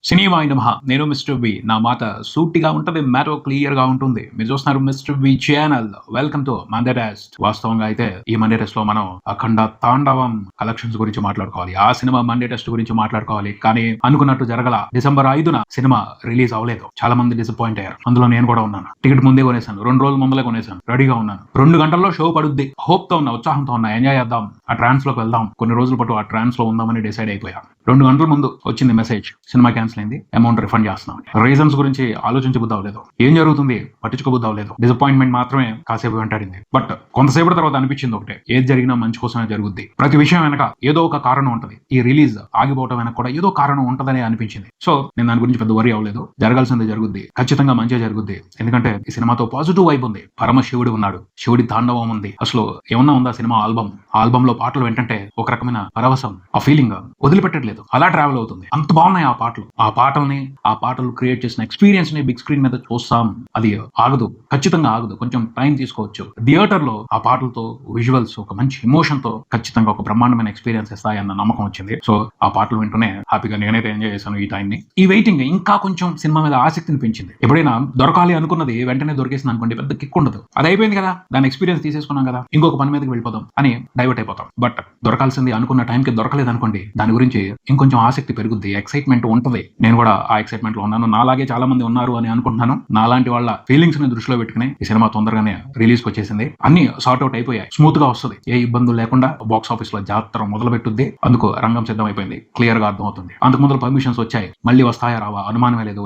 సినిమాయి నమః. నేను mister B. నా మాట సూటిగా ఉంటది. మ్యాటర్ క్లియర్‌గా ఉంటుంది. మీరు చూస్తున్నారు mister B channel. Welcome to Monday test. వాస్తవంగా అయితే ఈ మండే టెస్ట్‌లో మనం అఖండ తాండవం కలెక్షన్స్ గురించి మాట్లాడుకోవాలి. ఆ సినిమా మండే టెస్ట్ గురించి మాట్లాడుకోవాలి. కానీ అనుకున్నట్టు జరగల. డిసెంబర్ 5న సినిమా రిలీజ్ అవ్వలేదు. చాలా మంది డిసప్పాయింట్ అయ్యారు. అందులో నేను కూడా ఉన్నాను. టికెట్ ముందే కొనేసాను. 2 రోజుల ముందలే కొనేసాను. రెడీగా ఉన్నాను. 2 గంటల్లో షో పడుద్ది. హోప్‌తో ఉన్నా, ఉత్సాహంతో ఉన్నా, ఎంజాయ్ చేద్దాం. ఆ ట్రాన్స్‌లోకి వెళ్దాం. కొన్ని రోజుల పాటు ఆ ట్రాన్స్‌లో ఉందామని డిసైడ్ అయిపోయా. 2 గంటల ముందు వచ్చింది మెసేజ్. సినిమా క్యాన్సిల్ అయింది. అమౌంట్ రిఫండ్ చేస్తున్నాం. రీజన్స్ గురించి ఆలోచించబుద్ధి అవ్వలేదు. ఏం జరుగుతుంది పట్టించుకోబుద్ధి అవ్వలేదు. డిసప్పాయింట్మెంట్ మాత్రమే కాసేపు వెంటాడింది. బట్ కొంతసేపటి తర్వాత అనిపించింది ఒకటే, ఏది జరిగినా మంచి కోసమే జరుగుద్ది. ప్రతి విషయం వెనక ఏదో ఒక కారణం ఉంటది. ఈ రిలీజ్ ఆగిపోవటం వెనక కూడా ఏదో కారణం ఉంటదని అనిపించింది. సో నేను దాని గురించి పెద్ద వరీ అవ్వలేదు. జరగాల్సింది జరుగుద్ది. ఖచ్చితంగా మంచిగా జరుగుద్ది. ఎందుకంటే ఈ సినిమాతో పాజిటివ్ వైబ్ ఉంది. పరమశివుడు ఉన్నాడు. శివుడి తాండవం ఉంది. అసలు ఏమన్నా ఉందా సినిమా ఆల్బమ్ లో పాటలు వింటంటే ఒక రకమైన పరవశం, ఆ ఫీలింగ్ వదిలిపెట్టట్లేదు. అలా ట్రావెల్ అవుతుంది. అంత బాగున్నాయి ఆ పాటలు. ఆ పాటలు క్రియేట్ చేసిన ఎక్స్పీరియన్స్ ని బిగ్ స్క్రీన్ మీద చూస్తాం. అది ఆగదు. ఖచ్చితంగా ఆగదు. కొంచెం టైం తీసుకోవచ్చు. థియేటర్ లో ఆ పాటలతో విజువల్స్ ఒక మంచి ఎమోషన్ తో ఖచ్చితంగా ఒక బ్రహ్మాండమైన ఎక్స్పీరియన్స్ ఇస్తాయన్న నమ్మకం వచ్చింది. సో ఆ పాటలు వింటూనే హ్యాపీగా నేనైతే ఎంజాయ్ చేశాను ఈ టైం ని. ఈ వెయిటింగ్ ఇంకా కొంచెం సినిమా మీద ఆసక్తిని పెంచింది. ఎప్పుడైనా దొరకాలి అనుకున్నది వెంటనే దొరికేసింది అనుకోండి, పెద్ద కిక్ ఉండదు. అది అయిపోయింది కదా, దాని ఎక్స్పీరియన్స్ తీసేసుకున్నాం కదా, ఇంకొక పని మీదకి వెళ్ళిపోదాం అని డైవర్ట్ అయిపోతాం. బట్ దొరకాల్సింది అనుకున్న టైంకి దొరకలేదు అనుకోండి, దాని గురించి ఇంకొంచెం ఆసక్తి పెరుగుద్ది. ఎక్సైట్మెంట్ ఉంటది. నేను కూడా ఆ ఎక్సైట్మెంట్ లో ఉన్నాను. నాలాగే చాలా మంది ఉన్నారు అని అనుకుంటున్నాను. నాలాంటి వాళ్ళ ఫీలింగ్స్ ని దృష్టిలో పెట్టుకుని ఈ సినిమా తొందరగానే రిలీజ్ వచ్చేసింది. అన్ని సార్ట్ అవుట్ అయిపోయాయి. స్మూత్ గా వస్తుంది. ఏ ఇబ్బందులు లేకుండా బాక్స్ ఆఫీస్ లో జాతర మొదలు పెట్టుద్ది. అందుకు రంగం సిద్ధం అయిపోయింది. క్లియర్ గా అర్థమవుతుంది. అంతకు ముందు పర్మిషన్స్ వచ్చాయి. మళ్ళీ వస్తాయా రావా అనుమానమే లేదు.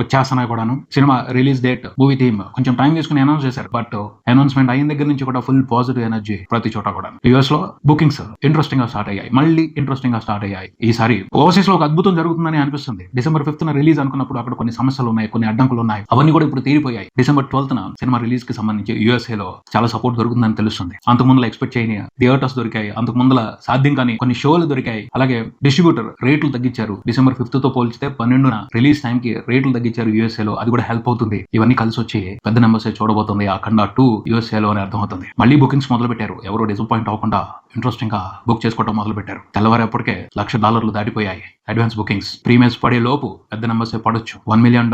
వచ్చేస్తున్నాయి కూడాను. Cinema release date movie team కొంచెం టైం తీసుకుని అనౌన్స్ చేశారు. బట్ అనౌన్స్మెంట్ అయిన దగ్గర నుంచి కూడా ఫుల్ పాజిటివ్ ఎనర్జీ ప్రతి చోట కూడా. యూఎస్ లో బుకింగ్స్ ఇంట్రెస్టింగ్ గా స్టార్ట్ అయ్యాయి. మళ్ళీ ఇంట్రెస్టింగ్ గా స్టార్ట్ అయ్యాయి. ఈసారి ఓవర్సీస్ లో ఒక అద్భుతం జరుగుతుందని అనిపిస్తుంది. డిసెంబర్ 5న రిలీజ్ అనుకున్నప్పుడు అక్కడ కొన్ని సమస్యలు ఉన్నాయి, కొన్ని అడ్డంకులు ఉన్నాయి. అవన్నీ కూడా ఇప్పుడు తీరిపోయాయి. డిసెంబర్ 12న సినిమా రిలీజ్ కి సంబంధించి యూఎస్ఏ లో చాలా సపోర్ట్ దొరుకుతుందని తెలుస్తుంది. అంతకు ముందు ఎక్స్పెక్ట్ చేయని థియేటర్స్ దొరికాయి. అంతకు ముందు సాధ్యం కానీ కొన్ని షోలు దొరికాయి. అలాగే డిస్ట్రిబ్యూటర్ రేట్లు తగ్గించారు. డిసెంబర్ 5th తో పోల్చితే 12న రిలీజ్ టైం కి రేట్లు తగ్గించారు యూఎస్ఏ లో. అది కూడా హెల్ప్ అవుతుంది. ఇవన్నీ కలిసి వచ్చి పెద్ద నెంబర్స్ చూడబోతుంది అఖండ 2 యూఎస్ఏ లో అని అర్థమవుతుంది. మళ్ళీ బుకింగ్స్ మొదలు పెట్టారు. ఎవరు డిసప్పాయింట్ అవ్వకుండా ఇంట్రెస్టింగ్ గా బుక్ చేసుకోవడం మొదలు పెట్టారు. తెల్లవారేపటికే $1,00,000 దాటిపోయాయి అడ్వాన్స్ బుకింగ్స్. ప్రీమియర్స్ పడే లోపు పెద్ద నెంబర్స్ పడొచ్చు. $1 million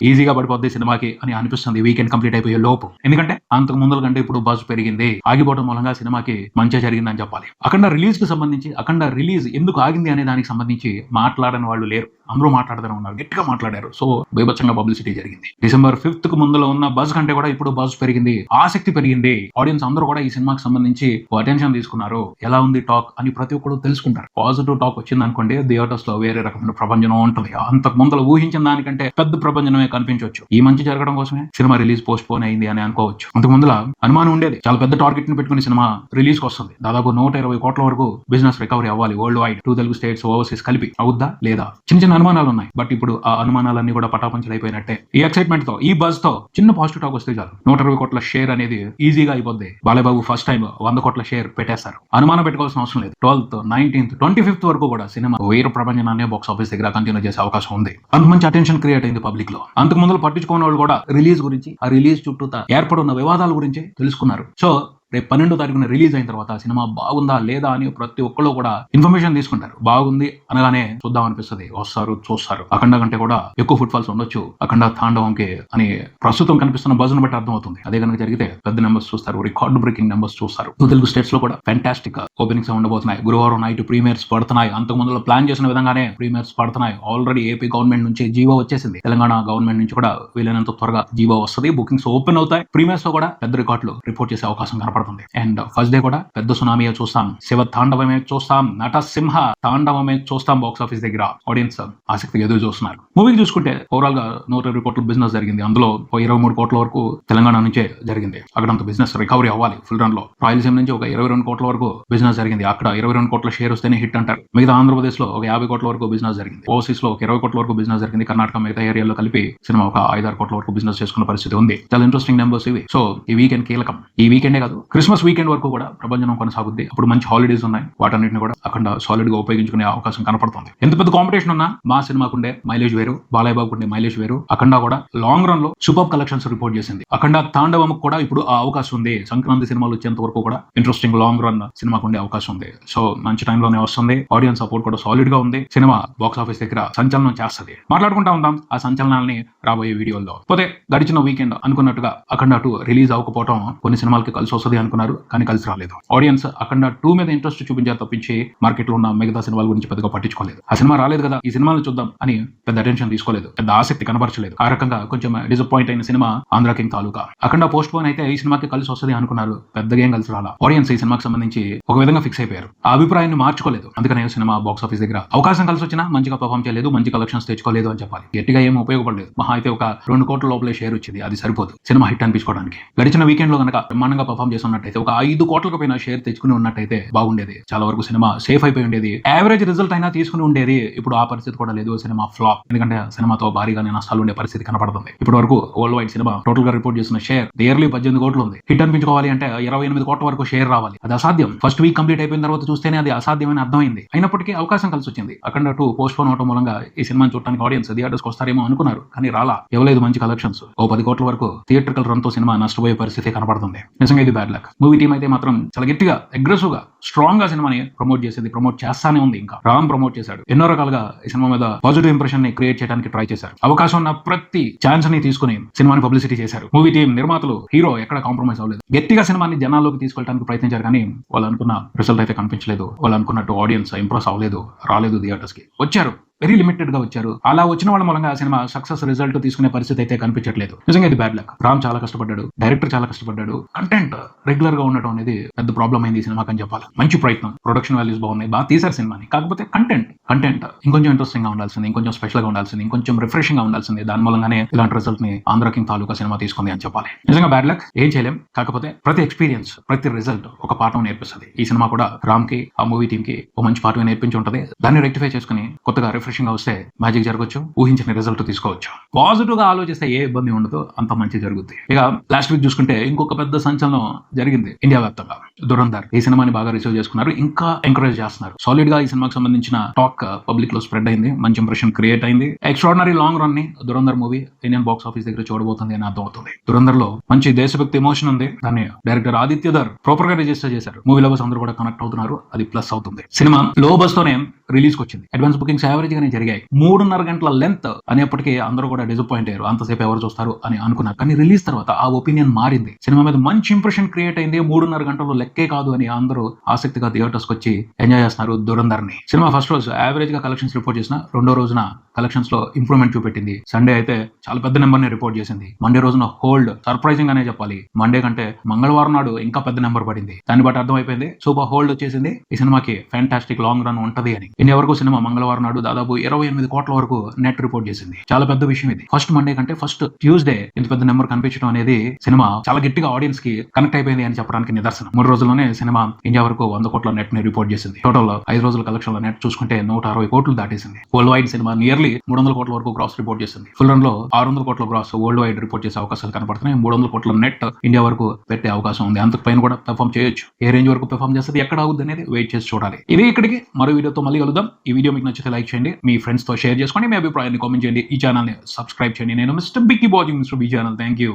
ఈజీగా పడిపోద్ది సినిమాకి అని అనిపిస్తుంది వీకెండ్ కంప్లీట్ అయిపోయే లోపు. ఎందుకంటే అంతకు ముందు కంటే ఇప్పుడు బజ్ పెరిగింది. ఆగిపోవడం మూలంగా సినిమాకి మంచి జరిగిందని చెప్పాలి. అఖండ రిలీజ్ కి సంబంధించి, అఖండ రిలీజ్ ఎందుకు ఆగింది అనే దానికి సంబంధించి మాట్లాడని వాళ్ళు లేరు. అందరూ మాట్లాడుతూనే ఉన్నారు. గట్టిగా మాట్లాడారు. సో బీభత్సంగా పబ్లిసిటీ జరిగింది. డిసెంబర్ 5th కు ముందులో ఉన్న బజ్ కంటే కూడా ఇప్పుడు బజ్ పెరిగింది. ఆసక్తి పెరిగింది. ఆడియన్స్ అందరూ కూడా ఈ సినిమాకి సంబంధించి అటెన్షన్ తీసుకున్నారు. ఎలా ఉంది టాక్ అని ప్రతి ఒక్కరు తెలుసుకుంటారు. పాజిటివ్ టాక్ వచ్చింది అనుకోండి, థియేటర్స్ లో వేరే రకమైన ప్రపంచం ఉంటుంది. అంతకు ముందు ఊహించిన దానికంటే పెద్ద ప్రపంచమే కనిపించవచ్చు. ఈ మంచి జరగడం కోసమే సినిమా రిలీజ్ పోస్ట్ పోన్ అయింది అని అనుకోవచ్చు. అంతకు ముందు అనుమానం ఉండేది. చాలా పెద్ద టార్గెట్ ని పెట్టుకుని సినిమా రిలీజ్ కి వస్తుంది. దాదాపు 120 కోట్ల వరకు బిజినెస్ రికవరీ అవ్వాలి world wide. 2 Telugu states, overseas కలిపి అవుద్దా లేదా? చిన్న చిన్న అనుమానాలు ఉన్నాయి. బట్ ఇప్పుడు ఆ అనుమానాలన్నీ కూడా పటాపంచలైపోయినట్టే. ఈ ఎక్సైట్మెంట్ తో, ఈ బజ్ తో చిన్న పాజిటివ్ టాక్ వస్తే చాలు 120 కోట్ల షేర్ అనేది ఈజీగా అయిపోద్ది. బాలయ్యబాబు ఫస్ట్ టైం 100 కోట్ల షేర్ పెట్టేస్తారు. అనుమానం పెట్టుకోవాల్సిన అవసరం లేదు. 12th, 19th, 25th వరకు కూడా సినిమా వేరే ప్రపంచాన్ని బాక్స్ ఆఫీస్ దగ్గర కంటిన్యూ చేసే అవకాశం ఉంది. అంత మంచి అటెన్షన్ క్రియేట్ అయింది పబ్లిక్ లో. అంతకు ముందు పట్టించుకున్న వాళ్ళు కూడా రిలీజ్ గురించి, ఆ రిలీజ్ చుట్టూ ఏర్పడున్న వివాదాల గురించి తెలుసుకున్నారు. సో రేపు 12వ తారీఖున రిలీజ్ అయిన తర్వాత సినిమా బాగుందా లేదా అని ప్రతి ఒక్కళ్ళు కూడా ఇన్ఫర్మేషన్ తీసుకుంటారు. బాగుంది అనగానే చూద్దాం అనిపిస్తుంది. వస్తారు, చూస్తారు. అఖండ కంటే కూడా ఎక్కువ ఫుట్ ఫాల్స్ ఉండొచ్చు అఖండ తాండవంకి అని ప్రస్తుతం కనిపిస్తున్న బజ్ను బట్టి అర్థమవుతుంది. అదే కనుక జరిగితే పెద్ద నెంబర్స్ చూస్తారు. రికార్డ్ బ్రేకింగ్ నెంబర్స్ చూస్తారు. 2 తెలుగు స్టేట్స్ లో కూడా ఫ్యాంటాస్టిక్ ఓపెనింగ్స్ ఉండబోతున్నాయి. గురువారం నైట్ ప్రీమియర్స్ పడుతున్నాయి. అంతకు ముందు ప్లాన్ చేసిన విధంగానే ప్రీమియర్స్ పడుతున్నాయి. ఆల్రెడీ ఏపీ గవర్నమెంట్ నుంచి జీవో వచ్చేసింది. తెలంగాణ గవర్నమెంట్ నుంచి కూడా వీలైనంత త్వరగా జీవో వస్తుంది. బుకింగ్స్ ఓపెన్ అవుతాయి. ప్రీమియర్స్ లో కూడా పెద్ద రికార్డులు రిపోర్ట్ చేసే అవకాశం కనపడుతుంది. అండ్ ఫస్ట్ డే కూడా పెద్ద సునామీయే చూస్తాం. శివ తాండవమే చూస్తాం. నటసింహ తాండవమే చూస్తాం. బాక్స్ ఆఫీస్ దగ్గర ఆడియన్స్ ఆసక్తిగా ఎదురు చూస్తున్నారు. మూవీకి చూసుకుంటే ఓవరాల్ గా 120 కోట్ల బిజినెస్ జరిగింది. అందులో 23 కోట్ల వరకు తెలంగాణ నుంచే జరిగింది. అక్కడంత బిజినెస్ రికవరీ అవ్వాలి ఫుల్ రన్ లో. రాయలసీమ నుంచి ఒక 22 కోట్ల వరకు బిజినెస్ జరిగింది. అక్కడ 22 కోట్ల షేర్ వస్తేనే హిట్ అంటారు. మిగతా ఆంధ్రప్రదేశ్ లో ఒక 50 కోట్ల వరకు బిజినెస్ జరిగింది. ఓవర్సీస్ లో ఒక 20 కోట్ల వరకు బిజినెస్ జరిగింది. కర్ణాటక మిగతా ఏరియాలో కలిపి సినిమా ఒక 5-6 కోట్ల వరకు బిజినెస్ చేసుకున్న పరిస్థితి ఉంది. చాలా ఇంట్రెస్టింగ్ నెంబర్స్ ఇవి. సో ఈ వీకెండ్ కీలకం. ఈ వీకెండే కాదు, క్రిస్మస్ వీకెండ్ వరకు కూడా ప్రభంజనం కొనసాగుద్ది. అప్పుడు మంచి హాలిడేస్ ఉన్నాయి, వాటన్నిటిని కూడా అఖండ సాలిడ్ గా ఉపయోగించుకునే అవకాశం కనపడుతుంది. ఎంత పెద్ద కాంపిటీషన్ ఉన్నా మా సినిమాకుండే మైలేజ్ వేరు, బాలయ్య బాబు ఉండే మైలేజ్ వేరు. అఖండ కూడా లాంగ్ రన్ లో సూపర్ కలెక్షన్స్ రిపోర్ట్ చేసింది. అఖండ తాండవం కూడా ఇప్పుడు ఆ అవకాశం ఉంది. సంక్రాంతి సినిమాలు వచ్చేంత వరకు కూడా ఇంట్రెస్టింగ్ లాంగ్ రన్ సినిమాకు ఉండే అవకాశం ఉంది. సో మంచి టైంలోనే వస్తుంది. ఆడియన్స్ సపోర్ట్ కూడా సాలిడ్ గా ఉంది. సినిమా బాక్స్ ఆఫీస్ దగ్గర సంచలనం చేస్తుంది. మాట్లాడుకుంటా ఉందాం ఆ సంచలనాలని రాబోయే వీడియోల్లో. పోతే గడిచిన వీకెండ్ అనుకున్నట్టుగా అఖండ 2 రిలీజ్ అవ్వకపోవడం కొన్ని సినిమాలకి కలిసి వస్తుంది అనుకున్నారు, కానీ కలిసి రాలేదు. ఆడియన్స్ అఖండ 2 మీద ఇంట్రెస్ట్ చూపించారు తప్పించి మార్కెట్ లో ఉన్న మిగతా సినిమాల గురించి పెద్దగా పట్టించుకోలేదు. ఆ సినిమా రాలేదు కదా, ఈ సినిమాలు చూద్దాం అని పెద్ద అటెన్షన్ తీసుకోలేదు, పెద్ద ఆసక్తి కనబరచలేదు. ఆ రకంగా కొంచెం డిసప్పాయింట్ అయిన సినిమా ఆంధ్ర కింగ్ తాలూకా. అఖండ పోస్ట్ పోన్ అయితే ఈ సినిమాకి కలిసి వస్తుంది అనుకున్నారు, పెద్దగా ఏం కలిసి రాలా. ఆడియన్స్ ఈ సినిమాకి సంబంధించి ఒక విధంగా ఫిక్స్ అయిపోయారు, ఆ అభిప్రాయాన్ని మార్చుకోలేదు. అందుకనే సినిమా బాక్స్ ఆఫీస్ దగ్గర అవకాశం కలిసి వచ్చినా మంచిగా పర్ఫామ్ చేయలేదు, మంచి కలెక్షన్స్ తెచ్చుకోలేదు అని చెప్పాలి. గట్టిగా ఏం ఉపయోగపడలేదు. మహా అయితే ఒక 2 కోట్ల లోపలే షేర్ వచ్చింది, అది సరిపోదు సినిమా హిట్ అనిపించుకోవడానికి. గడిచిన వీకెండ్ లో కనుక బ్రహ్మాండంగా పర్ఫామ్ చేసి ఉన్నట్టయితే ఒక 5 కోట్లకు పైన షేర్ తెచ్చుకుని ఉన్నట్టయితే బాగుండేది. చాలా వరకు సినిమా సేఫ్ అయిపోయి ఉండేది, యావరేజ్ రిజల్ట్ అయినా తీసుకుని ఉండేది. ఇప్పుడు ఆ పరిస్థితి కూడా లేదు, సినిమా ఫ్లాప్. ఎందుకంటే సినిమాతో భారీగానే నష్టాలు ఉండే పరిస్థితి కనపడుతుంది. ఇప్పటి వరకు వరల్డ్ వైడ్ సినిమా టోటల్ గా రిపోర్ట్ చేసిన షేర్ నియర్లీ 18 కోట్లు ఉంది. హిట్ అనిపించుకోవాలి అంటే 28 కోట్ల వరకు షేర్ రావాలి, అది అసాధ్యం. ఫస్ట్ వీక్ కంప్లీట్ అయిపోయిన తర్వాత చూస్తేనే అది అసాధ్యమని అర్థమైంది. అయినప్పటికీ అవకాశం కలిసి వచ్చింది. అఖండ 2 పోస్ట్ పోన్ అవడం మూలంగా ఈ సినిమాని చూడడానికి ఆడియన్స్ థియేటర్స్ వస్తారేమో అనుకున్నారు, కానీ రాలా. ఇవ్వలేదు మంచి కలెక్షన్స్. 10 కోట్ల వరకు థియేట్రికల్ రన్ తో సినిమా నష్టపోయే పరిస్థితి కనపడుతుంది. నిజంగా ఇది బ్యాడ్ లక్. మూవీ టీం అయితే మాత్రం చాలా గట్టిగా అగ్రెసివ్ గా స్ట్రాంగ్ గా సినిమాని ప్రమోట్ చేసేది, ప్రమోట్ చేస్తానే ఉంది. ఇంకా రామ్ ప్రమోట్ చేశాడు, ఎన్నో రకాలుగా ఈ సినిమా మీద పాజిటివ్ ఇంప్రెషన్ ని క్రియేట్ చేయడానికి ట్రై చేశారు. అవకాశం ఉన్న ప్రతి ఛాన్స్ ని తీసుకుని సినిమాని పబ్లిసిటీ చేశారు. మూవీ టీం, నిర్మాతలు, హీరో ఎక్కడ కాంప్రమైజ్ అవ్వలేదు. గట్టిగా సినిమాని జనాల్లోకి తీసుకెళ్ళడానికి ప్రయత్నించారు, కానీ వాళ్ళు అనుకున్న రిజల్ట్ అయితే కనిపించలేదు. వాళ్ళు అనుకున్నట్టు ఆడియన్స్ ఇంప్రెస్ అవ్వలేదు, రాలేదు థియేటర్స్ కి. వచ్చారు, వెరీ లిమిటెడ్ గా వచ్చారు. అలా వచ్చిన వాళ్ళ మూలంగా ఆ సినిమా సక్సెస్ రిజల్ట్ తీసుకునే పరిస్థితి అయితే కనిపించట్లేదు. నిజంగా ఇది బ్యాడ్ లక్. రామ్ చాలా కష్టపడ్డాడు, డైరెక్టర్ చాలా కష్టపడ్డాడు. కంటెంట్ రెగ్యులర్ గా ఉండటం అనేది పెద్ద ప్రాబ్లం అయింది ఈ సినిమాకి అని చెప్పాలి. మంచి ప్రయత్నం, ప్రొడక్షన్ వాల్యూస్ బాగున్నాయి, బాగా తీశారు సినిమాని. కాకపోతే కంటెంట్ ఇంకొంచెం ఇంట్రెస్టింగ్ గా ఉండాల్సింది, ఇంకొంచెం స్పెషల్ గా ఉండాల్సింది, ఇంకొంచెం రిఫ్రెషింగ్ గా ఉండాల్సింది. దాని మూలంగానే ఇలాంటి రిజల్ట్ ని ఆంధ్ర కింగ్ తాలూకా సినిమా తీసుకుంది అని చెప్పాలి. నిజంగా బ్యాడ్ లక్, ఏం చేయలేం. కాకపోతే ప్రతి ఎక్స్పీరియన్స్, ప్రతి రిజల్ట్ ఒక పాఠం నేర్పిస్తుంది. ఈ సినిమా కూడా రామ్ కి, ఆ మూవీ టీమ్ కి ఒక మంచి పాఠం నేర్పించి ఉంటుంది. దాన్ని రెక్టిఫై చేసుకుని కొత్తగా రిఫ్రెషింగ్ గా వస్తే మ్యాజిక్ జరగచ్చు, ఊహించిన రిజల్ట్ తీసుకోవచ్చు. పాజిటివ్ గా ఆలోచిస్తే ఏ ఇబ్బంది ఉండదు, అంత మంచి జరుగుతుంది. ఇక లాస్ట్ వీక్ చూసుకుంటే ఇంకొక పెద్ద సంచలనం జరిగింది ఇండియా వ్యాప్తంగా. దురంధర్ ఈ సినిమాని బాగా రిసీవ్ చేసుకున్నారు, ఇంకా ఎంకరేజ్ చేస్తున్నారు. సాలిడ్ గా ఈ సినిమాకి సంబంధించిన టాక్ పబ్లిక్ లో స్ప్రెడ్ అయింది, మంచి ఇంప్రెషన్ క్రియేట్ అయింది. ఎక్స్ట్రాడినరీ లాంగ్ రన్ ని Dhurandhar movie Indian box office దగ్గర చూడబోతుంది అని అర్థం అవుతుంది. దురంధర్ లో మంచి దేశభక్తి ఎమోషన్ ఉంది. దాన్ని డైరెక్టర్ ఆదిత్య ధర్ ప్రాపర్ గా రిజిస్టర్ చేశారు. మూవీ లవర్స్ అందరూ కూడా కనెక్ట్ అవుతున్నారు, అది ప్లస్ అవుతుంది. సినిమా లో బస్ తోనే రిలీజ్ కి వచ్చింది. అడ్వాన్స్ బుకింగ్స్ యావరేజ్ గానే జరిగాయి. 3.5 గంటల లెంత్ అనేప్పటికీ అందరూ కూడా డిసప్పాయింట్ అయ్యారు. అంతసేపు ఎవరు చూస్తారు అని అనుకున్నారు, కానీ రిలీజ్ తర్వాత ఆ ఒపీనియన్ మారింది. సినిమా మీద మంచి ఇంప్రెషన్ క్రియేట్ అయింది. 3.5 గంటలు లెక్కే కాదు అని అందరూ ఆసక్తిగా థియేటర్స్ కి వచ్చి ఎంజాయ్ చేస్తున్నారు దురంధర్ ని. సినిమా ఫస్ట్ రోజు యావరేజ్ గా కలెక్షన్స్ రిపోర్ట్ చేసిన, రెండో రోజున కలెక్షన్స్ లో ఇంప్రూవ్మెంట్ చూపెట్టింది. సండే అయితే చాలా పెద్ద నెంబర్ ని రిపోర్ట్ చేసింది. మండే రోజున హోల్డ్, సర్ప్రైజింగ్ అనే చెప్పాలి. మండే కంటే మంగళవారం నాడు ఇంకా పెద్ద నెంబర్ పడింది. దాన్ని బట్టి అర్థమైపోయింది సూపర్ హోల్డ్ వచ్చేసింది. ఈ సినిమాకి ఫ్యాంటాస్టిక్ లాంగ్ రన్ ఉంటది అని. ఇండియా వరకు సినిమా మంగళవారం నాడు దాదాపు 28 కోట్ల వరకు నెట్ రిపోర్ట్ చేసింది. చాలా పెద్ద విషయం ఇది. ఫస్ట్ మండే కంటే ఫస్ట్ ట్యూస్డే ఇంత పెద్ద నెంబర్ కనిపించడం అనేది సినిమా చాలా గట్టిగా ఆడియన్స్ కి కనెక్ట్ అయిపోయింది అని చెప్పడానికి నిదర్శనం. 3 రోజుల్లోనే సినిమా ఇండియా వరకు 100 కోట్ల నెట్ ని రిపోర్ట్ చేసింది. టోటల్ 5 రోజుల కలెక్షన్ నెట్ చూసుకుంటే 160 కోట్లు దాటేసింది. వరల్డ్ వైడ్ సినిమా నియర్లీ 300 కోట్ల వరకు గ్రాస్ రిపోర్ట్ చేసింది. ఫుల్ రన్ లో 600 కోట్ల గ్రాస్ వరల్డ్ వైడ్ రిపోర్ట్ చేసే అవకాశాలు కనపడుతున్నాయి. 300 కోట్ల నెట్ ఇండియా వరకు పెట్టే అవకాశం ఉంది. అంతకు పైన కూడా పెర్ఫామ్ చేయొచ్చు. ఏ రేంజ్ వరకు పెర్ఫామ్ చేస్తుంది, ఎక్కడ అవుద్ది అనేది వెయిట్ చేసి చూడాలి. ఇది ఇక్కడికి మరో వీడియోతో మళ్ళీ కలుద్దాం. ఈ వీడియో మీకు నచ్చితే లైక్ చేయండి, మీ ఫ్రెండ్స్ తో షేర్ చేసుకోండి, మీ అభిప్రాయాన్ని కామెంట్ చేయండి, ఈ ఛానల్ ని సబ్స్క్రైబ్ చేయండి. నేను mister Bikki watching mister B channel. Thank you.